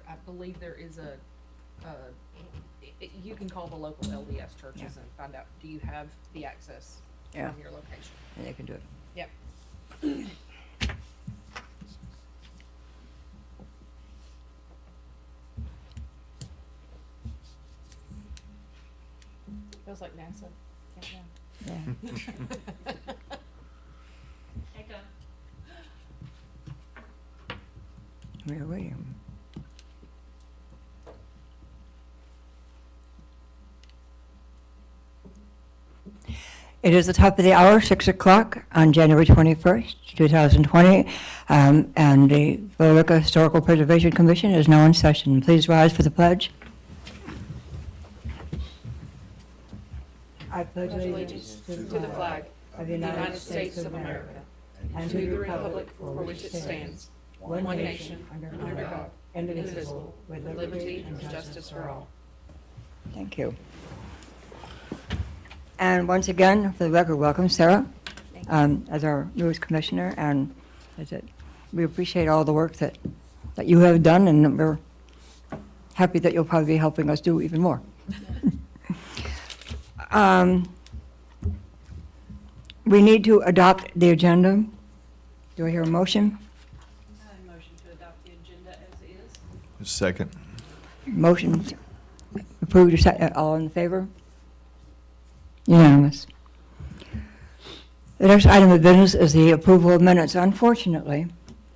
I believe there is you can call the local LDS churches and find out, do you have the access Yeah. from your location? And they can do it. Yep. Feels like NASA. Countdown. Yeah. Echo. We're waiting. It is the top of the hour, 6 o'clock on January 21st, 2020, and the Billerica Historical Preservation Commission is now in session. Please rise for the pledge. I pledge Allegiance to the flag of the United States of America and to the republic for which it stands, one nation, under God, indivisible, with liberty and justice for all. Thank you. And once again, for the record, welcome, Sarah, as our newest commissioner. And we appreciate all the work that you have done, and we're happy that you'll probably be helping us do even more. We need to adopt the agenda. Do I hear a motion? I motion to adopt the agenda as is. Second. Motion approved. All in favor? Unanimous. The next item of business is the approval of minutes. Unfortunately,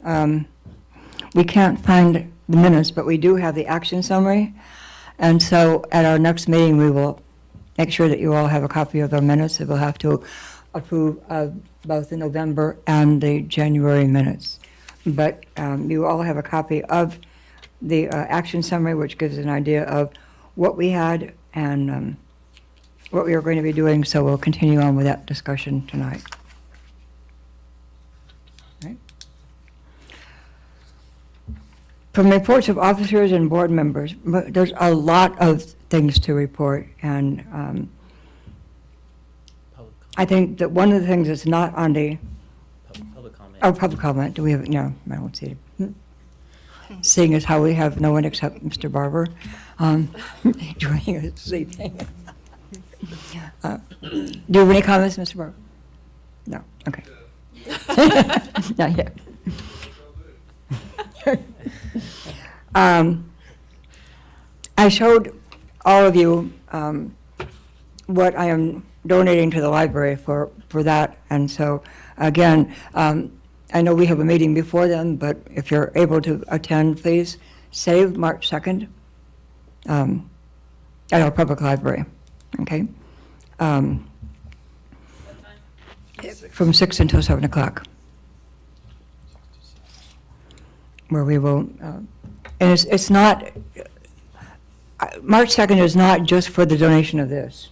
we can't find the minutes, but we do have the action summary. And so at our next meeting, we will make sure that you all have a copy of our minutes. We'll have to approve of both the November and the January minutes. But you all have a copy of the action summary, which gives an idea of what we had and what we are going to be doing, so we'll continue on with that discussion tonight. Right. From reports of officers and board members, there's a lot of things to report, and I think that one of the things that's not on the Public comment. public comment. Do we have? No, I don't see it. Seeing as how we have no one except Mr. Barber joining us this evening. Do you have any comments, Mr. Barber? No. Okay. Not yet. I showed all of you what I am donating to the library for that, and so again, I know we have a meeting before then, but if you're able to attend, please save March 2nd at our public library. Okay. What time? From 6 until 7 o'clock, where we will, and it's not, March 2nd is not just for the donation of this,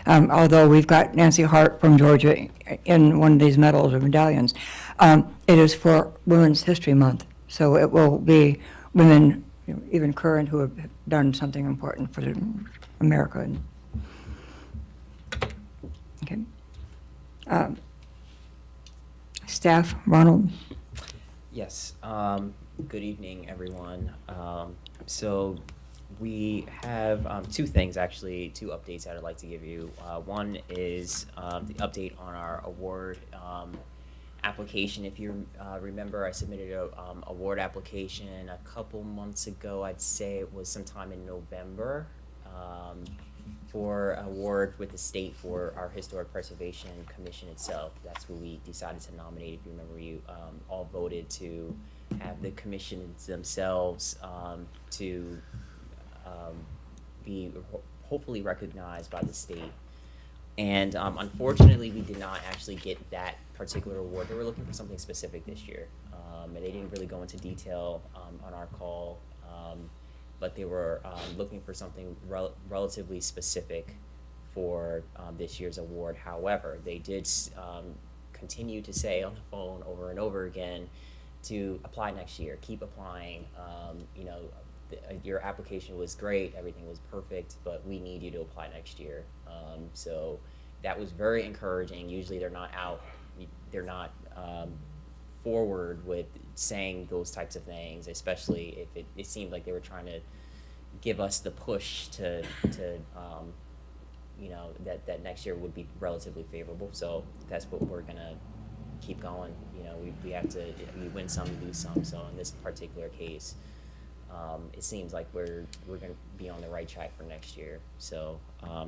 although we've got Nancy Hart from Georgia in one of these medals or medallions. It is for Women's History Month, so it will be women, even current, who have done something important for America. Okay. Staff, Ronald? Yes. Good evening, everyone. So we have two things, actually, two updates that I'd like to give you. One is the update on our award application. If you remember, I submitted a award application a couple months ago. I'd say it was sometime in November. For an award with the state for our Historic Preservation Commission itself. That's who we decided to nominate. If you remember, you all voted to have the commissions themselves to be hopefully recognized by the state. And unfortunately, we did not actually get that particular award. They were looking for something specific this year. And they didn't really go into detail on our call. But they were looking for something relatively specific for this year's award. However, they did continue to say on the phone over and over again to apply next year, keep applying. Your application was great, everything was perfect, but we need you to apply next year. So that was very encouraging. Usually they're not out, they're not forward with saying those types of things, especially if it seemed like they were trying to give us the push to you know, that next year would be relatively favorable. So that's what we're gonna keep going. You know, we have to, we win some, lose some. So in this particular case, it seems like we're gonna be on the right track for next year. So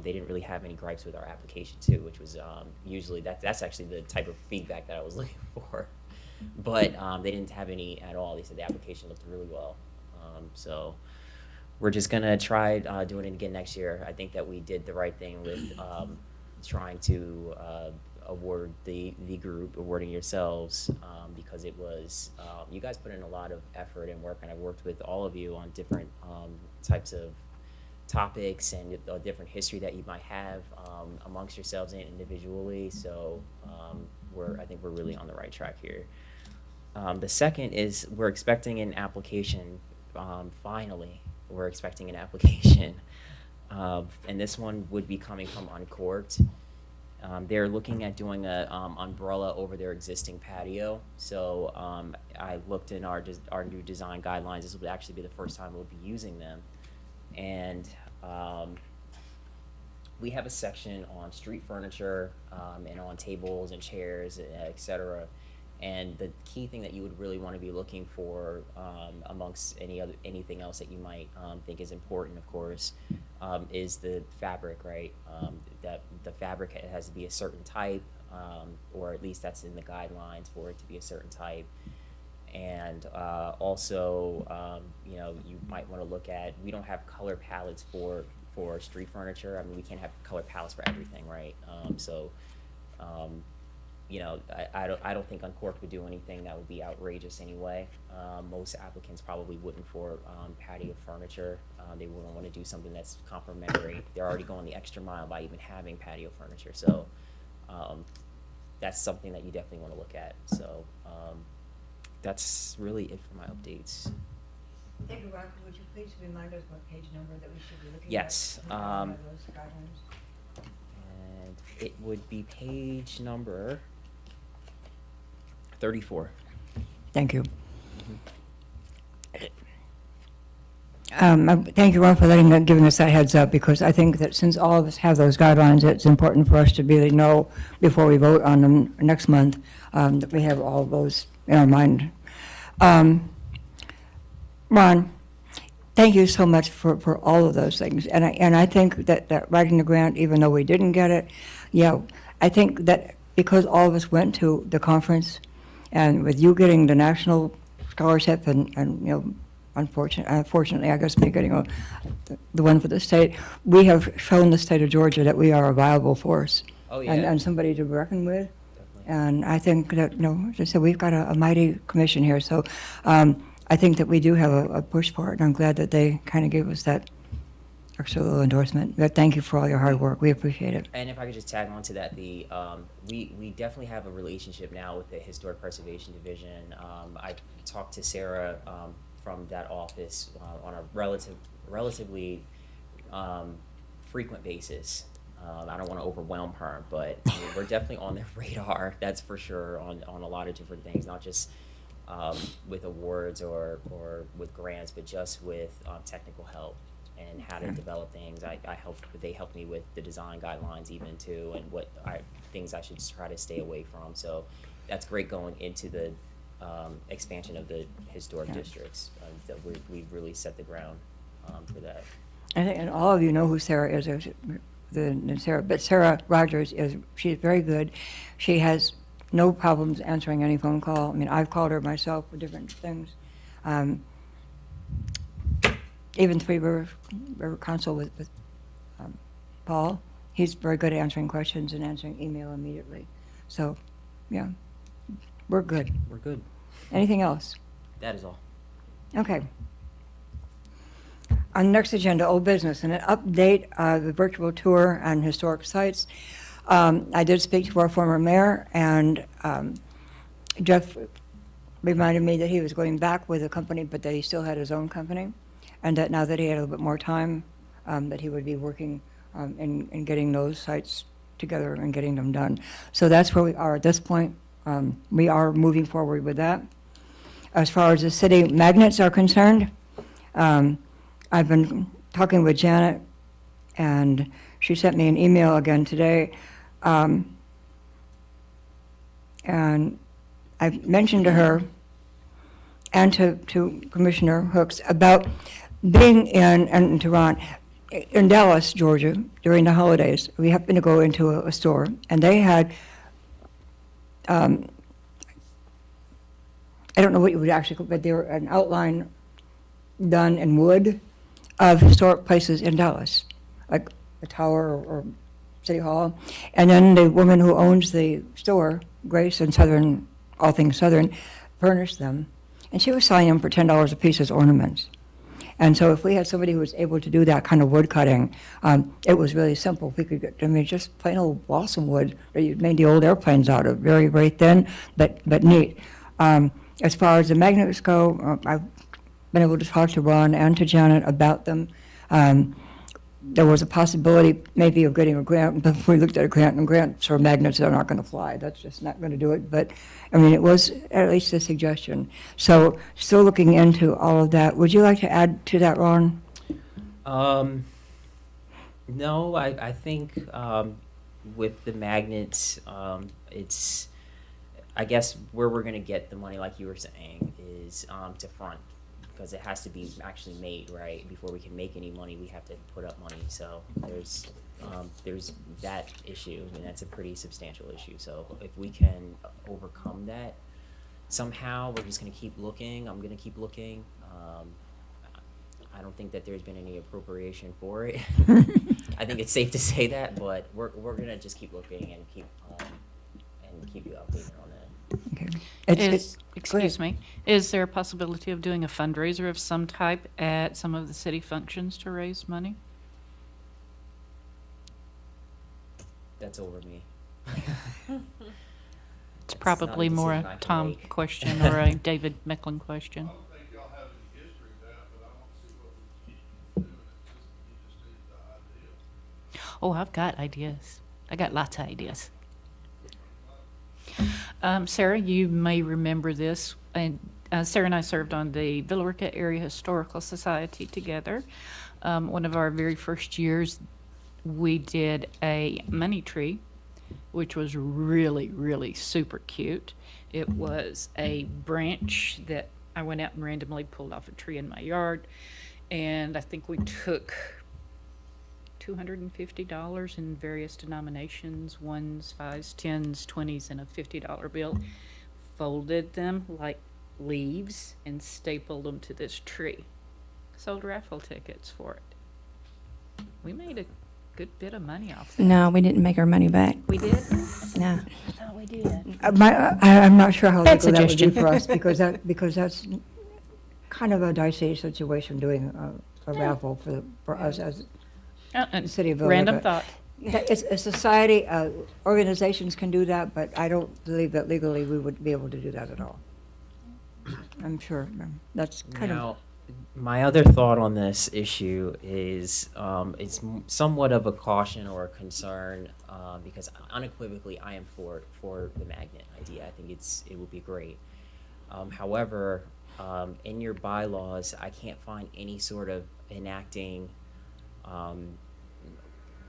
they didn't really have any gripes with our application too, which was usually that's actually the type of feedback that I was looking for. But they didn't have any at all. They said the application looked really well. So we're just gonna try doing it again next year. I think that we did the right thing with trying to award the group, awarding yourselves, because it was, you guys put in a lot of effort and work, and I've worked with all of you on different types of topics and a different history that you might have amongst yourselves and individually. So I think we're really on the right track here. The second is we're expecting an application, finally. We're expecting an application, and this one would be coming from Uncorked. They're looking at doing a umbrella over their existing patio. So I looked in our new design guidelines. This will actually be the first time we'll be using them, and we have a section on street furniture and on tables and chairs, etc. And the key thing that you would really want to be looking for amongst anything else that you might think is important, of course, is the fabric, right? That the fabric has to be a certain type, or at least that's in the guidelines for it to be a certain type. And also, you know, you might want to look at, we don't have color palettes for street furniture. I mean, we can't have color palettes for everything, right? You know, I don't think Uncorked would do anything that would be outrageous anyway. Most applicants probably wouldn't for patio furniture. They wouldn't want to do something that's complimentary. They're already going the extra mile by even having patio furniture. So that's something that you definitely want to look at. So that's really it for my updates. Thank you, Rob. Would you please remind us what page number that we should be looking at? Yes. Those guidelines? And it would be page number 34. Thank you. Thank you, Ron, for giving us that heads up, because I think that since all of us have those guidelines, it's important for us to really know before we vote on them next month, that we have all of those in our mind. Ron, thank you so much for all of those things. And I think that writing the grant, even though we didn't get it, yeah, I think that because all of us went to the conference, and with you getting the national scholarship and you know, unfortunately, I guess me getting the one for the state, we have shown the state of Georgia that we are a viable force. Oh, yeah. And somebody to reckon with. Definitely. And I think that, you know, as I said, we've got a mighty commission here. So I think that we do have a push for it, and I'm glad that they kind of gave us that extra little endorsement. But thank you for all your hard work. We appreciate it. And if I could just tag on to that, the we definitely have a relationship now with the Historic Preservation Division. I talked to Sarah from that office on a relatively frequent basis. I don't want to overwhelm her, but I mean, we're definitely on their radar. That's for sure on a lot of different things, not just with awards or with grants, but just with technical help and how to develop things. They helped me with the design guidelines even too, and what things I should try to stay away from. So that's great going into the expansion of the historic districts. That we've really set the ground for that. I think, and all of you know who Sarah is. But Sarah Rogers she's very good. She has no problems answering any phone call. I mean, I've called her myself for different things. Even Three River Council with Paul, he's very good at answering questions and answering email immediately. So, yeah, we're good. We're good. Anything else? That is all. Okay. On the next agenda, old business, and an update, the virtual tour on historic sites. I did speak to our former mayor, and Jeff reminded me that he was going back with a company, but that he still had his own company, and that now that he had a little bit more time, that he would be working in getting those sites together and getting them done. So that's where we are at this point. we are moving forward with that. As far as the city magnets are concerned, I've been talking with Janet, and she sent me an email again today. And I mentioned to her and to Commissioner Hooks about being and to Ron, in Dallas, Georgia, during the holidays. We happened to go into a store, and they had, I don't know what you would actually call, but they were an outline done in wood of historic places in Dallas, like the Tower or City Hall. And then the woman who owns the store, Grace and Southern, all things Southern, furnished them. And she was selling them for $10 a piece as ornaments. And so if we had somebody who was able to do that kind of wood cutting, it was really simple. We could get, just plain old balsam wood that you made the old airplanes out of, very, very thin, but neat. As far as the magnets go, I've been able to talk to Ron and to Janet about them. There was a possibility maybe of getting a grant, but we looked at a grant, and grants for magnets are not going to fly. That's just not going to do it. But, it was at least a suggestion. So still looking into all of that. Would you like to add to that, Ron? No, I think with the magnets, it's, I guess where we're going to get the money, like you were saying, is to front, because it has to be actually made, right? Before we can make any money, we have to put up money. So there's that issue, and that's a pretty substantial issue. So if we can overcome that somehow, we're just going to keep looking. I'm going to keep looking. I don't think that there's been any appropriation for it. I think it's safe to say that, but we're going to just keep looking and keep you updated on that. Okay. Excuse me, is there a possibility of doing a fundraiser of some type at some of the city functions to raise money? That's over me. It's probably more decision I a can Tom make. question or a David Mecklin question. I don't think y'all have any history of that, but I don't see what we keep doing. It's just, you just need the idea. Oh, I've got ideas. I got lots of ideas. Sarah, you may remember this, and Sarah and I served on the Villa Rica Area Historical Society together. One of our very first years, we did a money tree, which was really, really super cute. It was a branch that I went out and randomly pulled off a tree in my yard, and I think we took $250 in various denominations, 1s, 5s, 10s, 20s, and a $50 bill, folded them like leaves and stapled them to this tree. Sold raffle tickets for it. We made a good bit of money off that. No, we didn't make our money back. We did? No. I thought we did. I'm not sure how Bad legal that would be suggestion. for us, because that's kind of a dicey situation, doing a raffle for us as the city of Villa Random Rica. thought. It's a society, organizations can do that, but I don't believe that legally we would be able to do that at all. I'm sure, that's kind of, Now, my other thought on this issue is it's somewhat of a caution or a concern because unequivocally I am for the magnet idea. I think it would be great. However, in your bylaws, I can't find any sort of enacting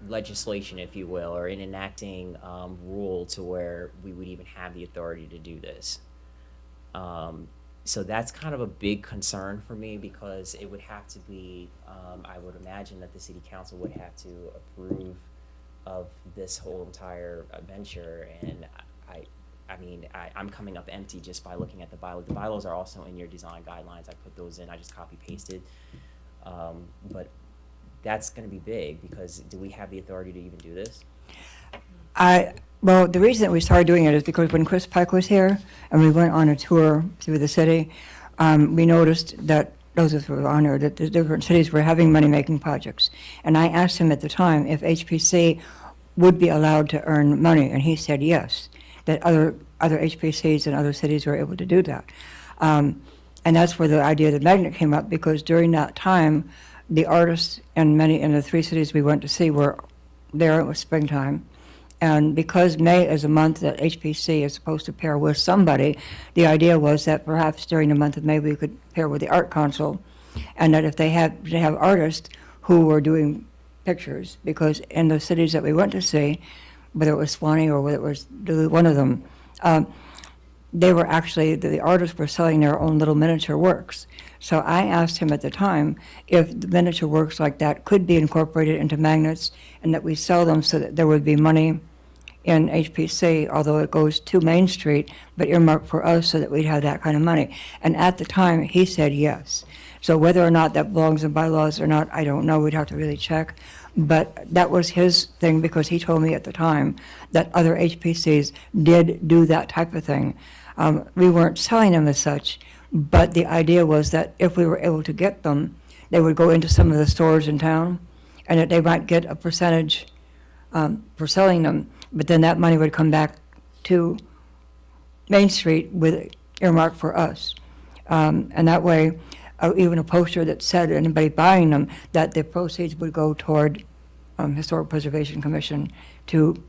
legislation, if you will, or an enacting rule to where we would even have the authority to do this. So that's kind of a big concern for me, because it would have to be, I would imagine that the city council would have to approve of this whole entire venture, and I'm coming up empty just by looking at the bylaws. The bylaws are also in your design guidelines. I put those in, I just copy pasted. But that's going to be big, because do we have the authority to even do this? well, the reason that we started doing it is because when Chris Pike was here and we went on a tour through the city, we noticed that those of us who were on there, that the different cities were having money-making projects. And I asked him at the time if HPC would be allowed to earn money, and he said yes, that other HPCs and other cities were able to do that. And that's where the idea of the magnet came up, because during that time, the artists in the 3 cities we went to see were there. It was springtime, And because May is a month that HPC is supposed to pair with somebody, the idea was that perhaps during the month of May, we could pair with the Art Council, and that if they have artists who were doing pictures, because in the cities that we went to see, whether it was Swanee or whether it was Duluth, one of them, they were actually, the artists were selling their own little miniature works. So I asked him at the time if the miniature works like that could be incorporated into magnets and that we sell them so that there would be money in HPC, although it goes to Main Street, but earmarked for us so that we'd have that kind of money. And at the time, he said yes. So whether or not that belongs in bylaws or not, I don't know. We'd have to really check. But that was his thing because he told me at the time that other HPCs did do that type of thing. We weren't selling them as such, but the idea was that if we were able to get them, they would go into some of the stores in town and that they might get a percentage for selling them, but then that money would come back to Main Street with earmark for us. And that way, even a poster that said anybody buying them, that the proceeds would go toward Historic Preservation Commission to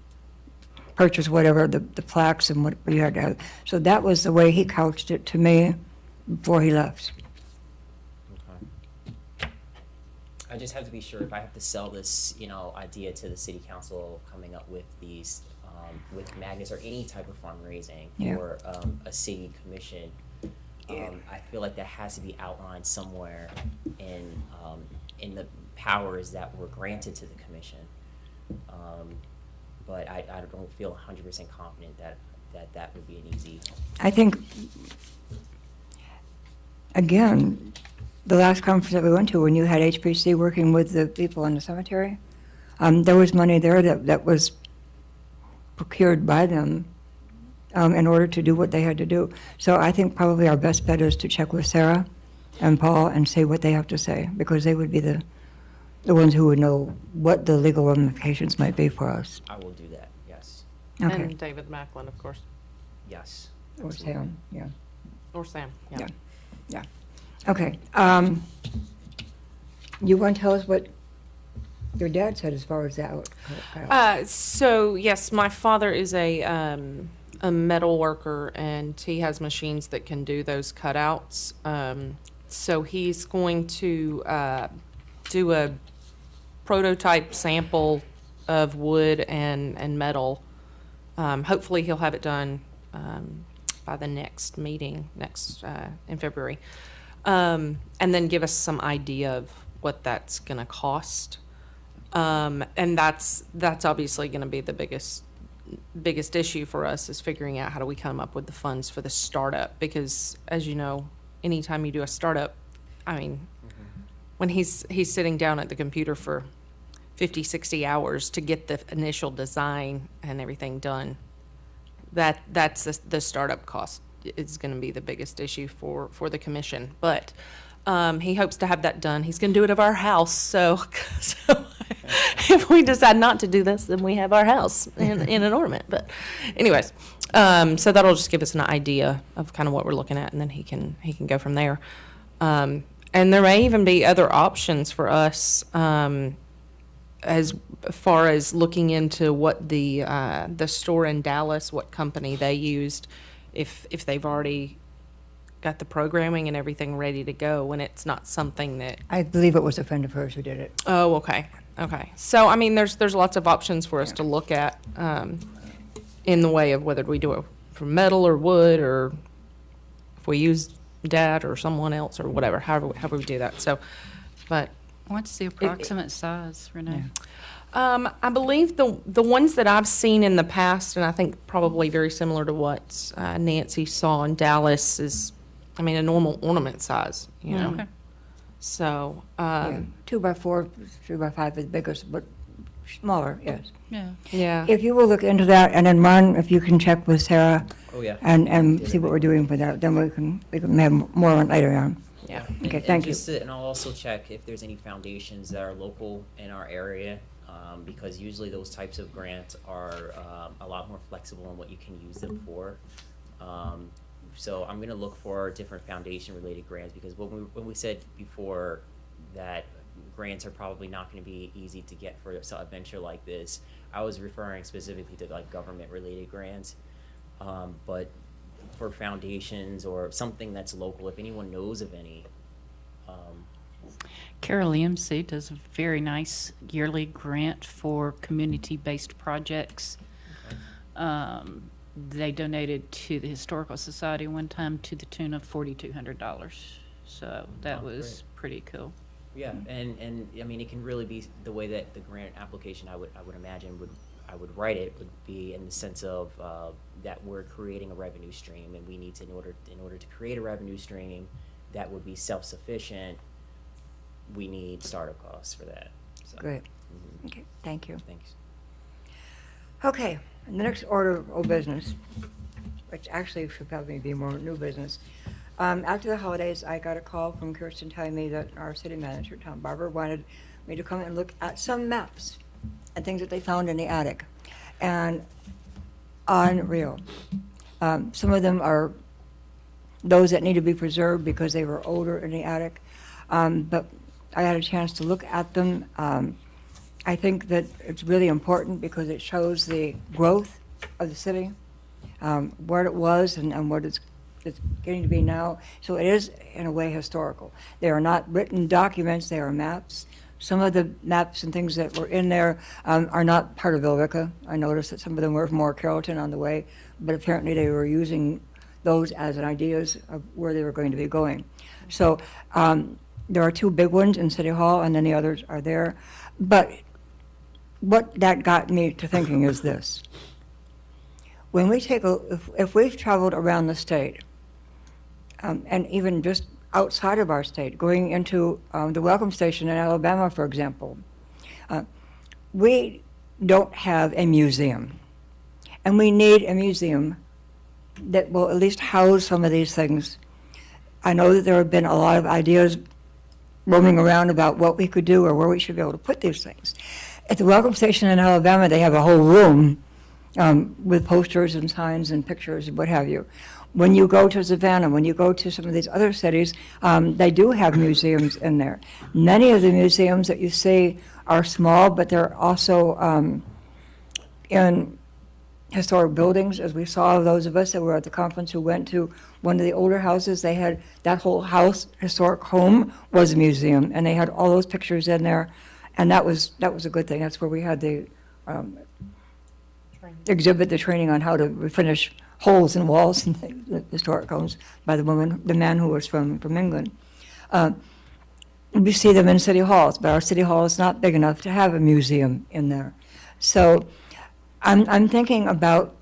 purchase whatever the plaques and what we had to have. So that was the way he couched it to me before he left. Okay. I just have to be sure if I have to sell this, idea to the city council coming up with these, with magnets or any type of fundraising Yeah. for a city commission. I feel like that has to be outlined somewhere in the powers that were granted to the commission. But I don't feel 100% confident that would be an easy. I think, again, the last conference that we went to, when you had HPC working with the people in the cemetery, there was money there that was procured by them in order to do what they had to do. So I think probably our best bet is to check with Sarah and Paul and see what they have to say, because they would be the ones who would know what the legal ramifications might be for us. I will do that. Yes. Okay. And David Macklin, of course, Yes. Or Sam, yeah. or Sam, yeah. Yeah. Okay. You want to tell us what your dad said as far as that? So yes, my father is a metal worker, and he has machines that can do those cutouts. So he's going to do a prototype sample of wood and metal. Hopefully he'll have it done by the next meeting in February, and then give us some idea of what that's going to cost. And that's obviously going to be the biggest issue for us, is figuring out how do we come up with the funds for the startup, because as you know, anytime you do a startup, I mean, when he's sitting down at the computer for 50, 60 hours to get the initial design and everything done, that's the startup cost is going to be the biggest issue for the commission. But he hopes to have that done. He's going to do it of our house. So if we decide not to do this, then we have our house in an ornament. But anyways, so that'll just give us an idea of kind of what we're looking at, and then he can go from there. And there may even be other options for us, as far as looking into what the store in Dallas, what company they used, if they've already got the programming and everything ready to go, when it's not something that. I believe it was a friend of hers who did it. Oh, okay. So I mean, there's lots of options for us to look at, in the way of whether we do it from metal or wood, or if we use Dad or someone else or whatever, however we do that. So, but What's the approximate size, Renee? I believe the ones that I've seen in the past, and I think probably very similar to what Nancy saw in Dallas, is, I mean, a normal ornament size, you know. Okay. So, Yeah. 2x4, 3x5 is biggest, but smaller, yes. Yeah. yeah. If you will look into that, and then Martin, if you can check with Sarah Oh, yeah. and see what we're doing with that, then we can have more on later on. Yeah. Okay, thank you. And I'll also check if there's any foundations that are local in our area, because usually those types of grants are a lot more flexible in what you can use them for. So I'm gonna look for different foundation-related grants, because when we said before that grants are probably not going to be easy to get for a venture like this. I was referring specifically to like government-related grants, but for foundations or something that's local, if anyone knows of any. Carol EMC does a very nice yearly grant for community-based projects. They donated to the Historical Society one time to the tune of $4,200. So that Oh, was pretty cool. Yeah, and I mean, it can really be the way that the grant application I would imagine I would write it would be in the sense of that we're creating a revenue stream, and we need to in order to create a revenue stream that would be self-sufficient, we need startup costs for that. So, Great. mhm, Okay, thank you. thanks. Okay, the next order of old business, which actually should probably be more new business. After the holidays, I got a call from Kirsten telling me that our city manager, Tom Barber, wanted me to come and look at some maps and things that they found in the attic. And unreal. Some of them are those that need to be preserved because they were older in the attic. But I had a chance to look at them. I think that it's really important because it shows the growth of the city, what it was and what it's getting to be now. So it is, in a way, historical. They are not written documents, they are maps. Some of the maps and things that were in there are not part of Billerica. I noticed that some of them were more Carrollton on the way, but apparently they were using those as ideas of where they were going to be going. So there are two big ones in City Hall, and then the others are there. But what that got me to thinking is this. When we take if we've traveled around the state, and even just outside of our state, going into the Welcome Station in Alabama, for example, we don't have a museum. And we need a museum that will at least house some of these things. I know that there have been a lot of ideas roaming around about what we could do or where we should be able to put these things. At the Welcome Station in Alabama, they have a whole room with posters and signs and pictures and what have you. When you go to Savannah, when you go to some of these other cities, they do have museums in there. Many of the museums that you see are small, but they're also in historic buildings, as we saw those of us that were at the conference who went to one of the older houses. They had that whole house, historic home, was a museum, and they had all those pictures in there, and that was a good thing. That's where we had the exhibit, the training on how to refinish holes in walls and things, the historic homes by the man who was from England. We see them in city halls, but our city hall is not big enough to have a museum in there. So I'm thinking about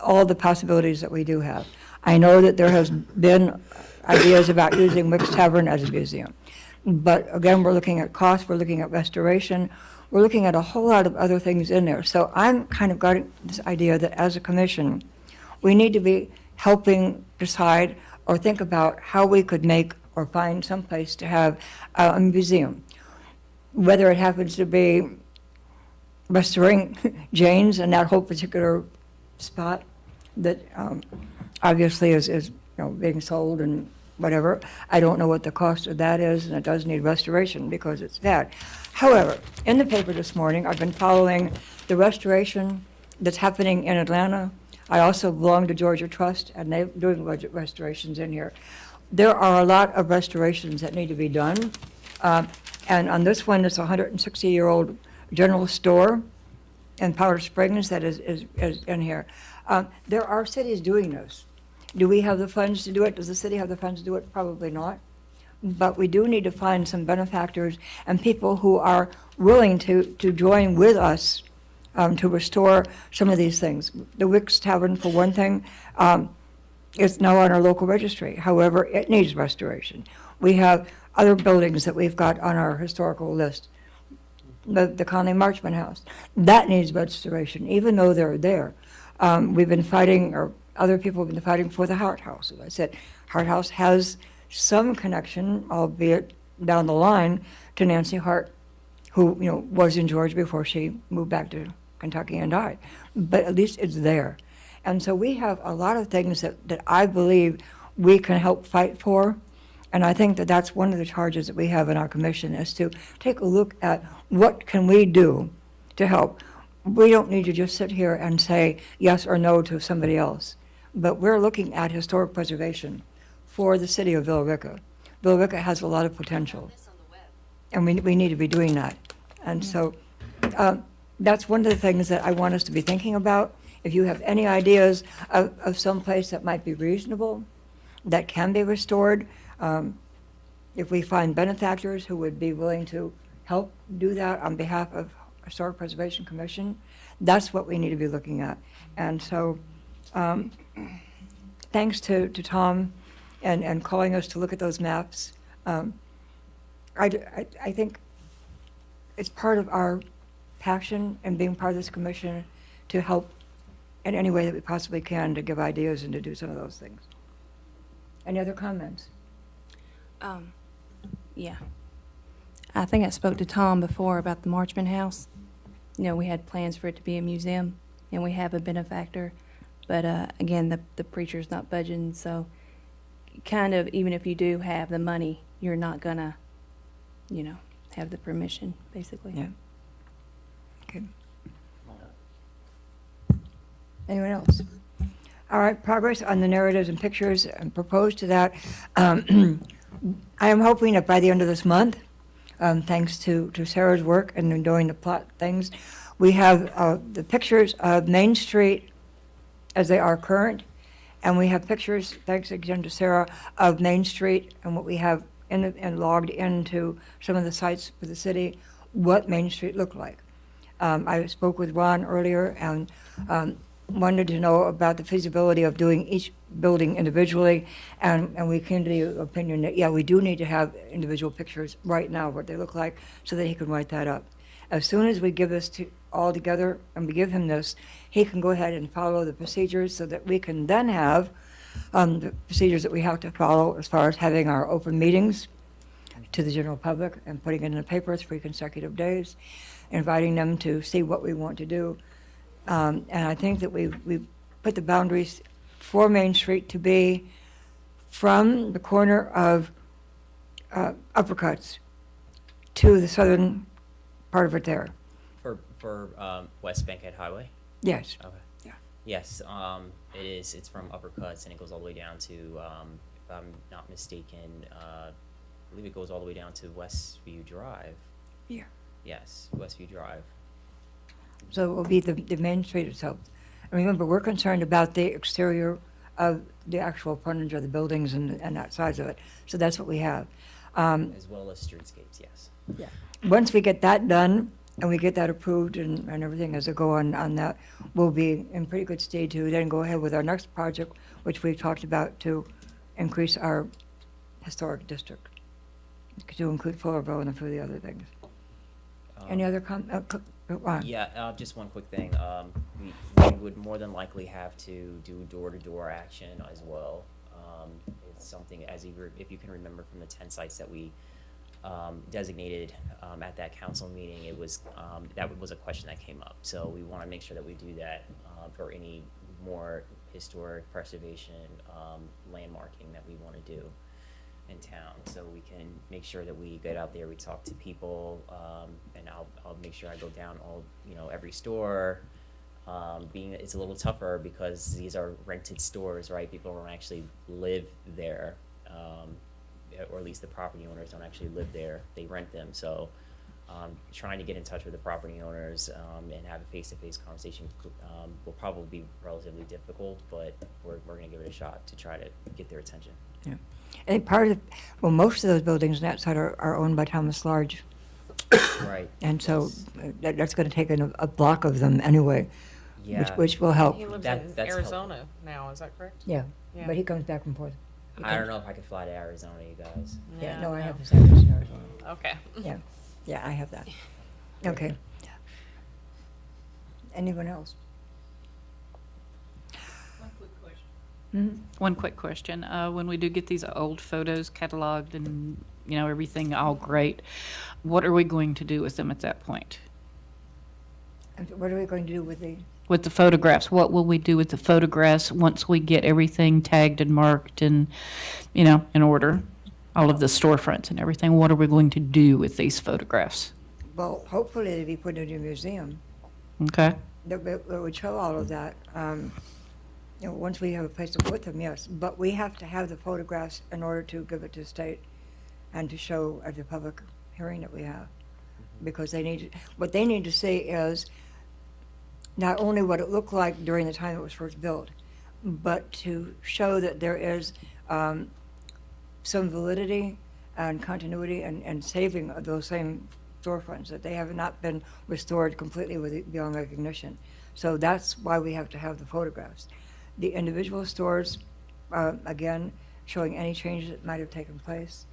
all the possibilities that we do have. I know that there has been ideas about using Wick's Tavern as a museum. But again, we're looking at cost, we're looking at restoration, we're looking at a whole lot of other things in there. So I'm kind of got this idea that as a commission, we need to be helping decide or think about how we could make or find some place to have a museum. Whether it happens to be restoring Jane's and that whole particular spot that obviously is being sold and whatever. I don't know what the cost of that is, and it does need restoration because it's bad. However, in the paper this morning, I've been following the restoration that's happening in Atlanta. I also belong to Georgia Trust, and they're doing budget restorations in here. There are a lot of restorations that need to be done. And on this one, it's a 160-year-old general store in Powder Springs that is in here. There are cities doing this. Do we have the funds to do it? Does the city have the funds to do it? Probably not. But we do need to find some benefactors and people who are willing to join with us to restore some of these things. The Wick's Tavern, for one thing, is now on our local registry. However, it needs restoration. We have other buildings that we've got on our historical list. The Conley Marchman House, that needs restoration, even though they're there. We've been fighting, or other people have been fighting for the Hart House. As I said, Hart House has some connection, albeit down the line, to Nancy Hart, who was in Georgia before she moved back to Kentucky and died. But at least it's there. And so we have a lot of things that I believe we can help fight for And I think that that's one of the charges that we have in our commission, is to take a look at what can we do to help. We don't need to just sit here and say yes or no to somebody else, but we're looking at historic preservation for the city of Villa Rica. Villa Rica has a lot of potential, and we need to be doing that. And so that's one of the things that I want us to be thinking about. If you have any ideas of some place that might be reasonable, that can be restored, if we find benefactors who would be willing to help do that on behalf of Historic Preservation Commission, that's what we need to be looking at. And so, thanks to Tom and calling us to look at those maps. I think it's part of our passion and being part of this commission to help in any way that we possibly can, to give ideas and to do some of those things. Any other comments? Yeah. I think I spoke to Tom before about the Marchman House. You know, we had plans for it to be a museum, and we have a benefactor. But again, the preacher's not budging, so kind of, even if you do have the money, you're not gonna, have the permission, basically. Yeah. Okay. Anyone else? All right, progress on the narratives and pictures and proposed to that. I am hoping that by the end of this month, thanks to Sarah's work and in doing the plot things, we have the pictures of Main Street as they are current, and we have pictures, thanks again to Sarah, of Main Street and what we have and logged into some of the sites for the city, what Main Street looked like. I spoke with Ron earlier and wanted to know about the feasibility of doing each building individually, and we came to the opinion that, yeah, we do need to have individual pictures right now, what they look like, so that he can write that up. As soon as we give this all together and we give him this, he can go ahead and follow the procedures so that we can then have the procedures that we have to follow as far as having our open meetings to the general public and putting it in the papers 3 consecutive days, inviting them to see what we want to do. And I think that we put the boundaries for Main Street to be from the corner of Uppercuts to the southern part of it there. For West Bankhead Highway? Yes. Okay. Yeah. Yes, it is. It's from Uppercuts and it goes all the way down to, if I'm not mistaken, I believe it goes all the way down to Westview Drive. Yeah. Yes, Westview Drive. So it will be the Main Street itself. And remember, we're concerned about the exterior of the actual frontage of the buildings and that size of it. So that's what we have. As well as streetscapes, yes. Yeah. Once we get that done and we get that approved and everything as a go on that, we'll be in pretty good state to then go ahead with our next project, which we've talked about, to increase our historic district, to include Fullerville and a few of the other things. Any other Ron? Yeah, just one quick thing. We would more than likely have to do door-to-door action as well. It's something, if you can remember from the 10 sites that we designated at that council meeting, it was that was a question that came up. So we want to make sure that we do that for any more historic preservation landmarking that we want to do in town. So we can make sure that we get out there, we talk to people, and I'll make sure I go down every store. It's a little tougher because these are rented stores, right? People don't actually live there, or at least the property owners don't actually live there. They rent them. So trying to get in touch with the property owners and have a face-to-face conversation will probably be relatively difficult, but we're going to give it a shot to try to get their attention. Yeah. And most of those buildings on that side are owned by Thomas Large. Right. And so that's going to take a block of them anyway, Yeah. which will help. He lives That- in that's Arizona now, is that correct? Yeah, Yeah. but he comes back and forth. I don't know if I could fly to Arizona, you guys. Yeah, Yeah, no, I no. have the same in Arizona. Okay. Yeah, yeah, I have that. Okay. Anyone else? One quick question. When we do get these old photos cataloged and, everything all great, what are we going to do with them at that point? And what are we going to do with the, With the photographs, what will we do with the photographs once we get everything tagged and marked and, in order? all of the storefronts and everything. What are we going to do with these photographs? Well, hopefully they'll be put in a museum Okay? that would show all of that. Once we have a place to put them, yes. But we have to have the photographs in order to give it to the state and to show at the public hearing that we have. Because what they need to see is not only what it looked like during the time it was first built, but to show that there is some validity and continuity and saving of those same storefronts, that they have not been restored completely beyond recognition. So that's why we have to have the photographs. The individual stores, again, showing any changes that might have taken place.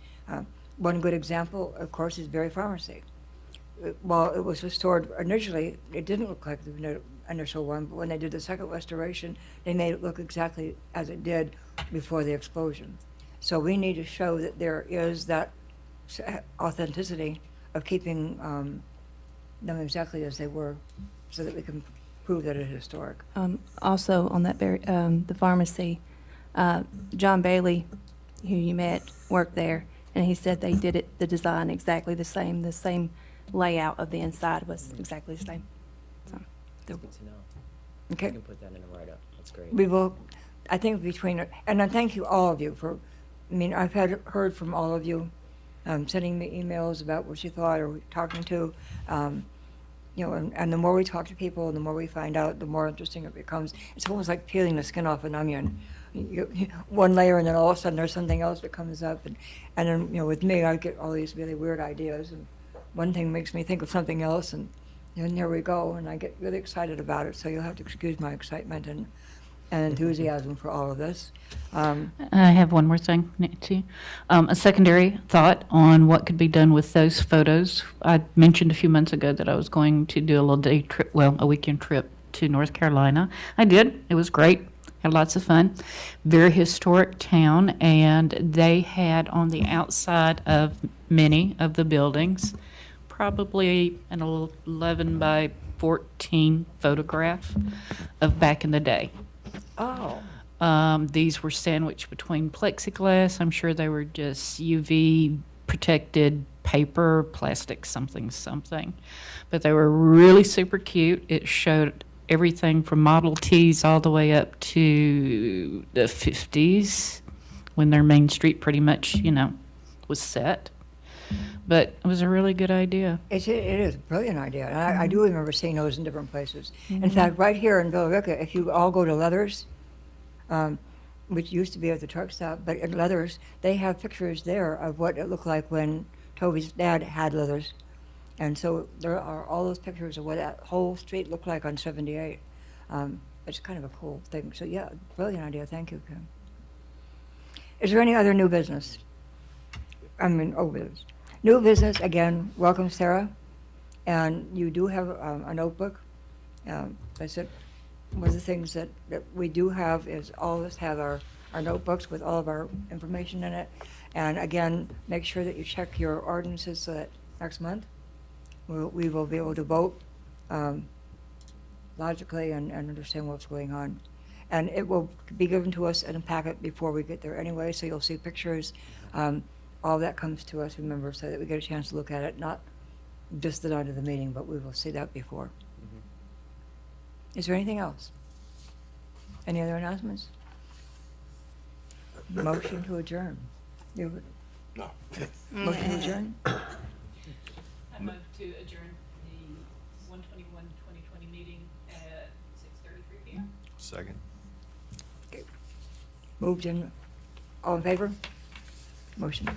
One good example, of course, is Berry Pharmacy. While it was restored initially, it didn't look like the initial one, but when they did the second restoration, they made it look exactly as it did before the explosion. So we need to show that there is that authenticity of keeping them exactly as they were, so that we can prove that it's historic. Also on that the pharmacy, John Bailey, who you met, worked there, and he said they did the design exactly the same layout of the inside was exactly the same. So, That's good to know. Okay. You can put that in a write-up. That's great. We will, I think and I thank you, all of you, I've heard from all of you, sending me emails about what you thought or talking to, and the more we talk to people, and the more we find out, the more interesting it becomes. It's almost like peeling the skin off an onion. One layer, and then all of a sudden there's something else that comes up, and then, with me, I get all these really weird ideas, and one thing makes me think of something else, and here we go, and I get really excited about it, so you'll have to excuse my excitement and enthusiasm for all of this. I have one more thing, Nancy. A secondary thought on what could be done with those photos. I mentioned a few months ago that I was going to do a little day trip, a weekend trip to North Carolina. I did. It was great. Had lots of fun. Very historic town, and they had on the outside of many of the buildings probably an 11 by 14 photograph of back in the day. Oh. These were sandwiched between plexiglass. I'm sure they were just UV protected paper, plastic, something. But they were really super cute. It showed everything from Model Ts all the way up to the 50s, when their main street pretty much, was set. But it was a really good idea. It is a brilliant idea. And I do remember seeing those in different places. In fact, right here in Villa Rica, if you all go to Leathers, which used to be at the truck stop, but at Leathers, they have pictures there of what it looked like when Toby's dad had Leathers. And so there are all those pictures of what that whole street looked like on 78. It's kind of a cool thing. So yeah, brilliant idea. Thank you, Kim. Is there any other new business? Old business. New business, again, welcome, Sarah. And you do have a notebook. I said, one of the things that we do have is all of us have our notebooks with all of our information in it. And again, make sure that you check your ordinances so that next month we will be able to vote logically and understand what's going on. And it will be given to us in a packet before we get there anyway, so you'll see pictures. All that comes to us, remember, so that we get a chance to look at it, not just the night of the meeting, but we will see that before. Is there anything else? Any other announcements? Motion to adjourn. No. Motion to adjourn? I move to adjourn the 1/21/2020 meeting at 6:33 p.m. Second. Moved in, all in favor? Motion